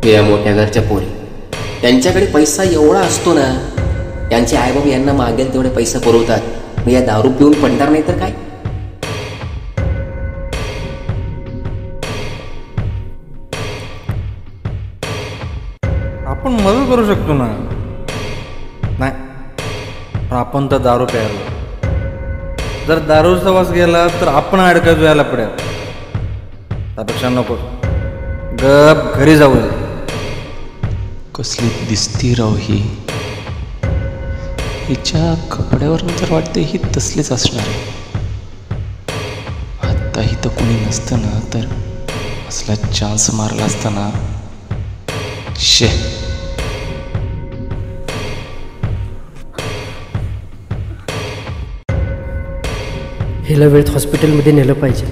या मोठ्या घरच्या पोरी, त्यांच्याकडे पैसा एवढा असतो ना, त्यांचे आईबाप यांना मागेल तेवढे पैसे पुरवतात. मी या दारू पिऊन पडणार नाही तर काय? आपण मदत करू शकतो ना. नाही पण आपण तर दारू प्यायला, जर दारूचा वास गेला तर आपण अडकायचो यायला पडेल. त्यापेक्षा नको, गप घरी जाऊ. कसली दिसती राव ही, हिच्या कपड्यावरून तर वाटते ही तसलीच असणार आहे. आत्ता इथं कोणी नसतं ना तर असला चान्स मारला असताना. शे, हिला वेळेत हॉस्पिटलमध्ये नेलं पाहिजे.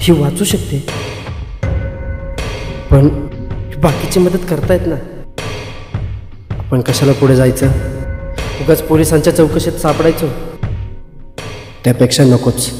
ही वाचू शकते, पण बाकीची मदत करतायत ना. आपण कशाला पुढे जायचं, उगाच पोलिसांच्या चौकशीत सापडायचो. त्यापेक्षा नकोच.